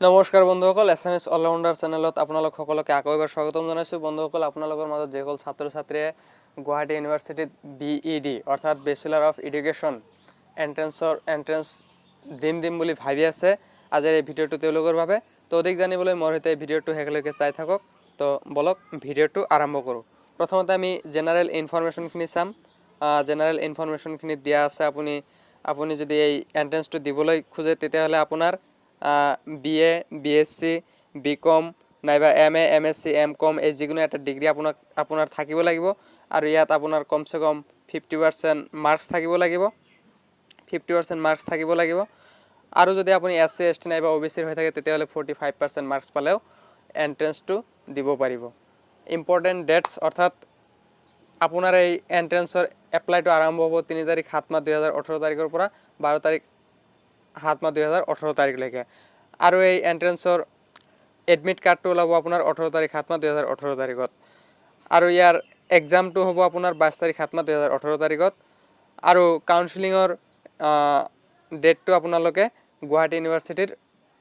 নমস্কাৰ বন্ধুসকল, SMS allrounder চেনেলত আপোনালোক সকলোকে আকৌ এবাৰ স্বাগতম জনাইছোঁ। বন্ধুসকল, আপোনালোকৰ মাজত যিসকল ছাত্ৰ ছাত্ৰীয়ে গুৱাহাটী ইউনিভাৰ্চিটিত BEd অৰ্থাৎ বেচেলাৰ অফ এডুকেশ্যন এণ্ট্ৰেন্স দিম বুলি ভাবি আছে, আজিৰ এই ভিডিঅ'টো তেওঁলোকৰ বাবে। তো অধিক জানিবলৈ মোৰ সৈতে ভিডিঅ'টো শেষলৈকে চাই থাকক। তো বলক ভিডিঅ'টো আৰম্ভ কৰোঁ। প্ৰথমতে আমি জেনাৰেল ইনফৰমেশ্যনখিনি চাম। জেনাৰেল ইনফৰমেশ্যনখিনিত দিয়া আছে আপুনি যদি এই এণ্ট্ৰেন্সটো দিবলৈ খোজে তেতিয়াহ'লে আপোনাৰ BA, BSc, BCom নাইবা MA, MSc, MCom এই যিকোনো এটা ডিগ্ৰী আপোনাৰ থাকিব লাগিব আৰু ইয়াত আপোনাৰ কমচে কম 50% মাৰ্কছ থাকিব লাগিব। 50% মাৰ্কছ থাকিব লাগিব আৰু যদি আপুনি SC, ST নাইবা OBCৰ হৈ থাকে তেতিয়াহ'লে 45% মাৰ্কছ পালেও এণ্ট্ৰেন্সটো দিব পাৰিব। ইম্পৰ্টেণ্ট ডেটছ অৰ্থাৎ আপোনাৰ এই এণ্ট্ৰেন্সৰ এপ্লাইটো আৰম্ভ হ'ব 3 তাৰিখ 7 মাহ 2018 তাৰিখৰ পৰা 12 তাৰিখ 7 মাহ 2018 তাৰিখলৈকে আৰু এই এণ্ট্ৰেন্সৰ এডমিট কাৰ্ডটো ওলাব আপোনাৰ 18 তাৰিখ 7 মাহ 2018 তাৰিখত আৰু ইয়াৰ এক্সামটো হ'ব আপোনাৰ 22 তাৰিখ 7 মাহ 2018 তাৰিখত আৰু কাউন্সিলিঙৰ ডেটটো আপোনালোকে গুৱাহাটী ইউনিভাৰ্চিটিৰ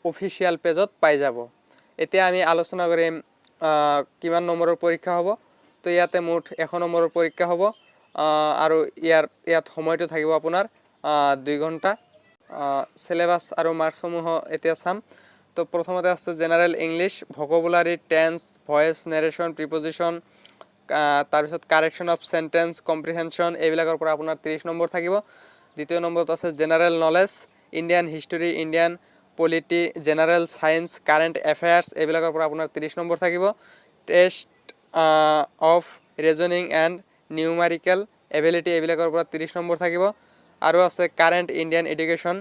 অফিচিয়েল পেজত পাই যাব। এতিয়া আমি আলোচনা কৰিম কিমান নম্বৰৰ পৰীক্ষা হ'ব। তো ইয়াতে মুঠ 100 নম্বৰৰ পৰীক্ষা হ'ব আৰু ইয়াত সময়টো থাকিব আপোনাৰ 2 ঘণ্টা। সিলেবাস আৰু মাৰ্কসমূহ এতিয়া চাম। তো প্ৰথমতে আছে general English, vocabulary, tense, voice, narration, preposition, তাৰপিছত কাৰেকশ্যন অফ চেণ্টেন্স, কম্প্ৰিহেনশ্যন এইবিলাকৰ পৰা আপোনাৰ 30 নম্বৰ থাকিব। দ্বিতীয় নম্বৰত আছে general knowledge, Indian history, Indian polity, general science, current affairs এইবিলাকৰ পৰা আপোনাৰ 30 নম্বৰ থাকিব। Test of reasoning and numerical ability এইবিলাকৰ পৰা 30 নম্বৰ থাকিব আৰু আছে current Indian education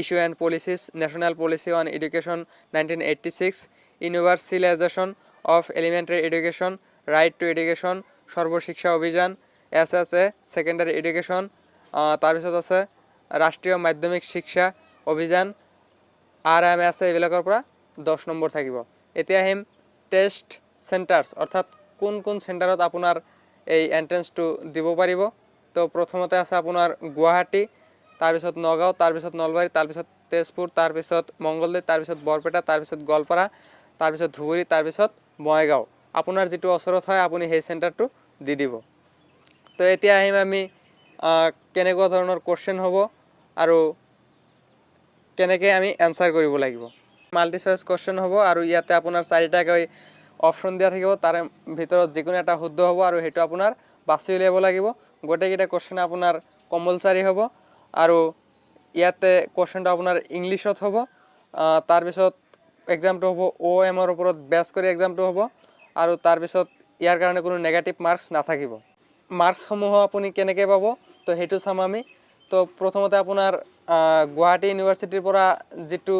issue and policies, national policy on education 1986, universalisation of elementary education, right to education, সৰ্বশিক্ষা অভিযান, SSA ছেকেণ্ডাৰী এডুকেশ্যন, তাৰপিছত আছে ৰাষ্ট্ৰীয় মাধ্যমিক শিক্ষা অভিযান RMS এইবিলাকৰ পৰা 10 নম্বৰ থাকিব। এতিয়া আহিম টেষ্ট চেণ্টাৰ্ছ অৰ্থাৎ কোন চেণ্টাৰত আপোনাৰ এই এণ্ট্ৰেন্সটো দিব পাৰিব। তো প্ৰথমতে আছে আপোনাৰ গুৱাহাটী, তাৰপিছত নগাঁও, তাৰপিছত নলবাৰী, তাৰপিছত তেজপুৰ, তাৰপিছত মংগলদৈ, তাৰপিছত বৰপেটা, তাৰপিছত গোৱালপাৰা, তাৰপিছত ধুবুৰী, তাৰপিছত বঙাইগাঁও। আপোনাৰ যিটো ওচৰত হয় আপুনি সেই চেণ্টাৰটো দি দিব। তো এতিয়া আহিম আমি কেনেকুৱা ধৰণৰ কুৱেশ্যন হ'ব আৰু কেনেকৈ আমি এনচাৰ কৰিব লাগিব। মাল্টি চইচ কুৱেশ্যন হ'ব আৰু ইয়াতে আপোনাৰ 4টাকৈ অপশ্যন দিয়া থাকিব, তাৰে ভিতৰত যিকোনো এটা শুদ্ধ হ'ব আৰু সেইটো আপোনাৰ বাছি উলিয়াব লাগিব। গোটেইকেইটা কুৱেশ্যন আপোনাৰ কম্পালচাৰী হ'ব আৰু ইয়াতে কুৱেশ্যনটো আপোনাৰ ইংলিছত হ'ব। তাৰপিছত এক্সামটো হ'ব OMৰ ওপৰত বেছ কৰি এক্সামটো হ'ব আৰু তাৰপিছত ইয়াৰ কাৰণে কোনো নেগেটিভ মাৰ্কছ নাথাকিব। মাৰ্কছসমূহ আপুনি কেনেকৈ পাব তো সেইটো চাম আমি। তো প্ৰথমতে আপোনাৰ গুৱাহাটী ইউনিভাৰ্চিটিৰ পৰা যিটো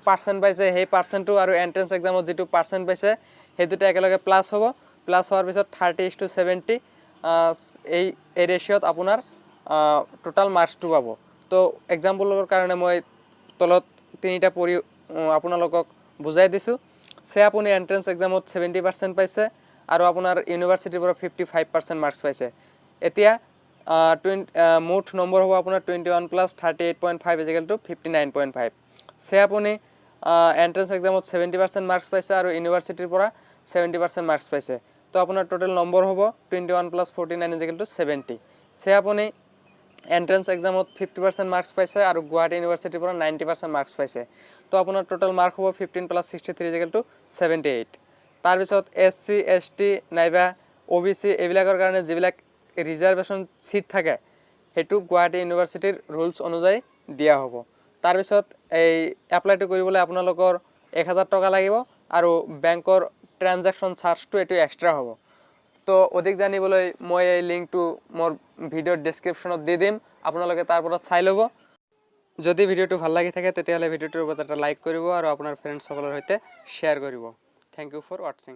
পাৰ্চেণ্ট পাইছে সেই পাৰ্চেণ্টটো আৰু এণ্ট্ৰেন্স এক্সামত যিটো পাৰ্চেণ্ট পাইছে সেই দুটা একেলগে প্লাছ হ'ব। প্লাছ হোৱাৰ পিছত 30:70 এই ৰেচিঅ'ত আপোনাৰ টোটাল মাৰ্কছটো পাব। তো এক্সাম্পলৰ কাৰণে মই তলত 3টা পঢ়ি আপোনালোকক বুজাই দিছোঁ। আপুনি এণ্ট্ৰেন্স এক্সামত 70% পাইছে আৰু আপোনাৰ ইউনিভাৰ্চিটিৰ পৰা 55% মাৰ্কছ পাইছে। এতিয়া মুঠ নম্বৰ হ'ব আপোনাৰ 21 + 38.5 = 59.5। আপুনি এণ্ট্ৰেন্স এক্সামত 70% মাৰ্কছ পাইছে আৰু ইউনিভাৰ্চিটিৰ পৰা 70% মাৰ্কছ পাইছে। তো আপোনাৰ টোটেল নম্বৰ হ'ব 21 + 49 = 70। আপুনি এণ্ট্ৰেন্স এক্সামত 50% মাৰ্কছ পাইছে আৰু গুৱাহাটী ইউনিভাৰ্চিটিৰ পৰা 90% মাৰ্কছ পাইছে। তো আপোনাৰ টোটেল মাৰ্ক হ'ব 15 + 63 = 78। তাৰপিছত SC, ST নাইবা OBC এইবিলাকৰ কাৰণে যিবিলাক ৰিজাৰ্ভেশ্যন ছিট থাকে সেইটো গুৱাহাটী ইউনিভাৰ্চিটিৰ ৰুলছ অনুযায়ী দিয়া হ'ব। তাৰপিছত এই এপ্লাইটো কৰিবলৈ আপোনালোকৰ 1000 টকা লাগিব আৰু বেংকৰ ট্ৰানজেকশ্যন চাৰ্জটো এইটো এক্সট্ৰা হ'ব। তো অধিক জানিবলৈ মই এই লিংকটো মোৰ ভিডিঅ'ৰ ডেছক্ৰিপশ্যনত দি দিম, আপোনালোকে তাৰ পৰা চাই ল'ব। যদি ভিডিঅ'টো ভাল লাগি থাকে তেতিয়াহ'লে ভিডিঅ'টোৰ ওপৰত এটা লাইক কৰিব আৰু আপোনাৰ ফ্ৰেণ্ডসকলৰ সৈতে শ্বেয়াৰ কৰিব। Thank you for ৱাটছিং।